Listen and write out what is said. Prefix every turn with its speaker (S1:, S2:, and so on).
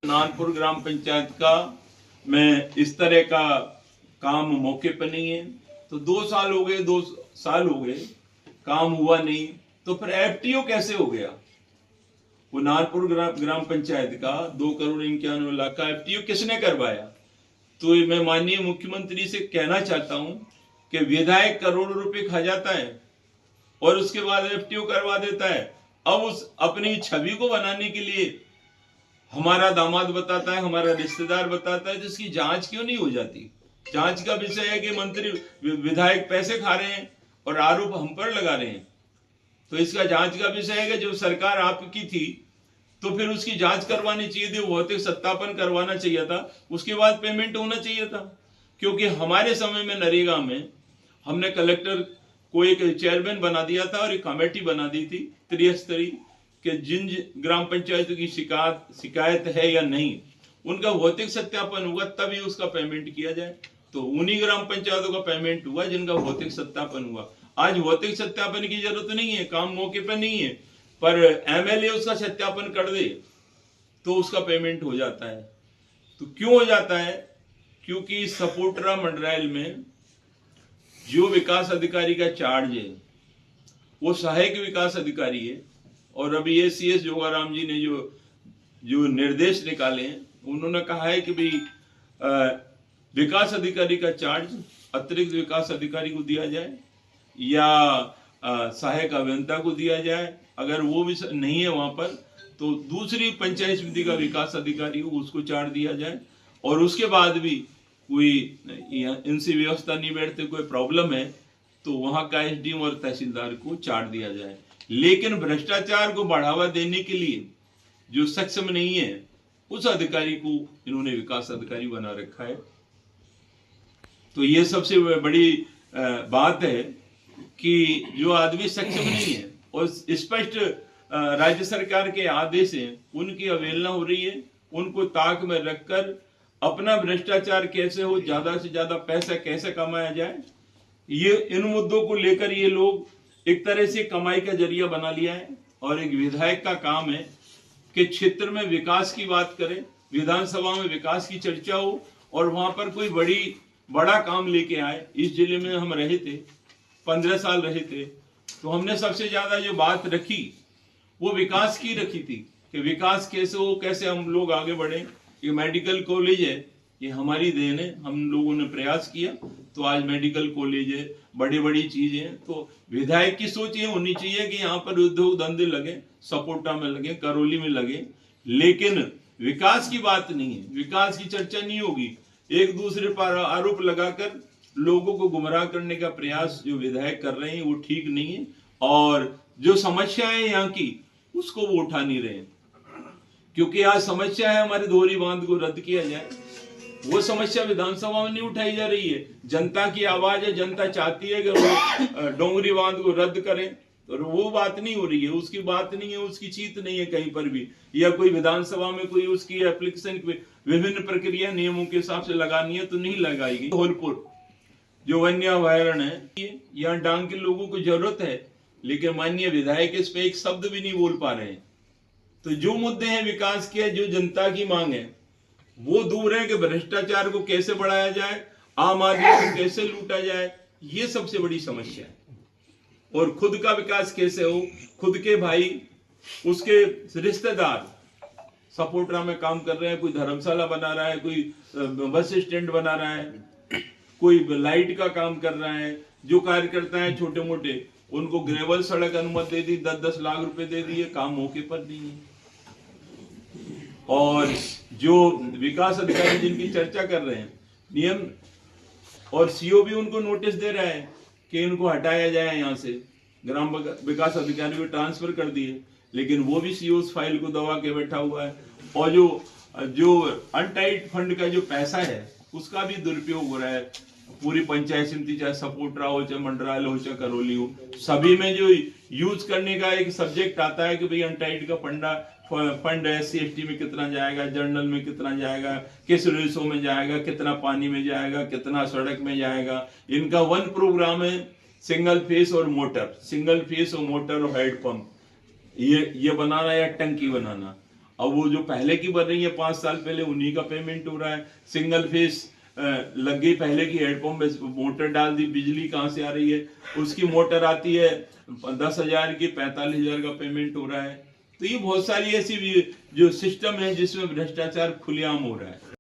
S1: नानपुर ग्राम पंचायत का मैं इस तरह का काम मौके पर नहीं है, तो 2 साल हो गए, 2 साल हो गए, काम हुआ नहीं, तो फिर एफटीओ कैसे हो गया? वो नानपुर ग्राम पंचायत का 2,91,91,00,000 का एफटीओ किसने करवाया? तो मैं माननीय मुख्यमंत्री से कहना चाहता हूं कि विधायक करोड़ों रुपए खा जाता है और उसके बाद एफटीओ करवा देता है। अब उस अपनी छवि को बनाने के लिए हमारा दामाद बताता है, हमारा रिश्तेदार बताता है, जिसकी जांच क्यों नहीं हो जाती? जांच का विषय है कि मंत्री विधायक पैसे खा रहे हैं और आरोप हम पर लगा रहे हैं, तो इसका जांच का विषय है कि जब सरकार आपकी थी तो फिर उसकी जांच करवानी चाहिए थी, भौतिक सत्यापन करवाना चाहिए था, उसके बाद पेमेंट होना चाहिए था। क्योंकि हमारे समय में नरेगा में हमने कलेक्टर को एक चेयरमैन बना दिया था और एक कमेटी बना दी थी त्रिस्तरीय कि जिन ग्राम पंचायतों की शिकायत है या नहीं, उनका भौतिक सत्यापन हुआ तभी उसका पेमेंट किया जाए। तो उन्हीं ग्राम पंचायतों का पेमेंट हुआ जिनका भौतिक सत्यापन हुआ। आज भौतिक सत्यापन की जरूरत नहीं है, काम मौके पर नहीं है, पर एमएलए उसका सत्यापन कर दे तो उसका पेमेंट हो जाता है। तो क्यों हो जाता है? क्योंकि सपोटरा मंडरायल में जो विकास अधिकारी का चार्ज है वो सहायक विकास अधिकारी है, और अभी ये CS जोगाराम जी ने जो निर्देश निकाले हैं, उन्होंने कहा है कि भाई विकास अधिकारी का चार्ज अतिरिक्त विकास अधिकारी को दिया जाए या सहायक अभियंता को दिया जाए। अगर वो भी नहीं है वहां पर तो दूसरी पंचायत समिति का विकास अधिकारी हो उसको चार्ज दिया जाए, और उसके बाद भी कोई इनसे व्यवस्था नहीं बैठते, कोई प्रॉब्लम है तो वहां का SDM और तहसीलदार को चार्ज दिया जाए। लेकिन भ्रष्टाचार को बढ़ावा देने के लिए जो सक्षम नहीं है उस अधिकारी को इन्होंने विकास अधिकारी बना रखा है। तो ये सबसे बड़ी बात है कि जो आदमी सक्षम नहीं है और स्पष्ट राज्य सरकार के आदेश हैं उनकी अवहेलना हो रही है। उनको ताक में रखकर अपना भ्रष्टाचार कैसे हो, ज्यादा से ज्यादा पैसा कैसे कमाया जाए, ये इन मुद्दों को लेकर ये लोग एक तरह से कमाई का जरिया बना लिया है। और एक विधायक का काम है कि क्षेत्र में विकास की बात करें, विधानसभा में विकास की चर्चा हो और वहां पर कोई बड़ा काम लेके आए। इस जिले में हम रहे थे, 15 साल रहे थे, तो हमने सबसे ज्यादा जो बात रखी वो विकास की रखी थी कि विकास कैसे हो, कैसे हम लोग आगे बढ़े। ये मेडिकल कॉलेज है, ये हमारी देन है, हम लोगों ने प्रयास किया तो आज मेडिकल कॉलेज है, बड़ी बड़ी चीजें हैं। तो विधायक की सोच ये होनी चाहिए कि यहाँ पर उद्योग धंधे लगे, सपोटा में लगे, करौली में लगे, लेकिन विकास की बात नहीं है, विकास की चर्चा नहीं होगी। एक दूसरे पर आरोप लगाकर लोगों को गुमराह करने का प्रयास जो विधायक कर रहे हैं वो ठीक नहीं है, और जो समस्या है यहाँ की उसको वो उठा नहीं रहे। क्योंकि आज समस्या है हमारे दोहरी बांध को रद्द किया जाए, वो समस्या विधानसभा में नहीं उठाई जा रही है। जनता की आवाज है, जनता चाहती है कि वो डोंगरी बांध को रद्द करें, और वो बात नहीं हो रही है, उसकी बात नहीं है, उसकी चीत नहीं है कहीं पर भी, या कोई विधानसभा में कोई उसकी एप्लीकेशन विभिन्न प्रक्रिया नियमों के हिसाब से लगानी है तो नहीं लगाएगी। धौलपुर जो वन्य अभयारण्य है, यहाँ डांग के लोगों को जरूरत है, लेकिन माननीय विधायक इस पे एक शब्द भी नहीं बोल पा रहे हैं। तो जो मुद्दे हैं विकास के, जो जनता की मांग है, वो दूर है कि भ्रष्टाचार को कैसे बढ़ाया जाए, आम आदमी को कैसे लूटा जाए, ये सबसे बड़ी समस्या है। और खुद का विकास कैसे हो, खुद के भाई, उसके रिश्तेदार सपोटरा में काम कर रहे हैं, कोई धर्मशाला बना रहा है, कोई बस स्टैंड बना रहा है, कोई लाइट का काम कर रहा है, जो कार्यकर्ता है छोटे मोटे उनको ग्रेवल सड़क अनुमति दे दी, 10-10 लाख रुपए दे दिए, काम मौके पर नहीं है। और जो विकास अधिकारी जिनकी चर्चा कर रहे हैं, नियम और CO भी उनको नोटिस दे रहा है कि इनको हटाया जाए, यहाँ से ग्राम विकास अधिकारी को ट्रांसफर कर दिए, लेकिन वो भी CO उस फाइल को दबा के बैठा हुआ है। और जो अनटाइड फंड का जो पैसा है उसका भी दुरुपयोग हो रहा है। पूरी पंचायत समिति, चाहे सपोटरा हो, चाहे मंडरायल हो, चाहे करौली हो, सभी में जो यूज करने का एक सब्जेक्ट आता है कि भाई अनटाइड का फंड SC ST में कितना जाएगा, जनरल में कितना जाएगा, किस रेशो में जाएगा, कितना पानी में जाएगा, कितना सड़क में जाएगा। इनका वन प्रोग्राम है सिंगल फेस और मोटर, सिंगल फेस और मोटर और हेड पंप, ये बनाना या टंकी बनाना। अब वो जो पहले की बन रही है 5 साल पहले, उन्हीं का पेमेंट हो रहा है। सिंगल फेस लग गई पहले की, हेडपंप में मोटर डाल दी, बिजली कहाँ से आ रही है, उसकी मोटर आती है 10,000 की, 45,000 का पेमेंट हो रहा है। तो ये बहुत सारी ऐसी जो सिस्टम है जिसमें भ्रष्टाचार खुलेआम हो रहा है।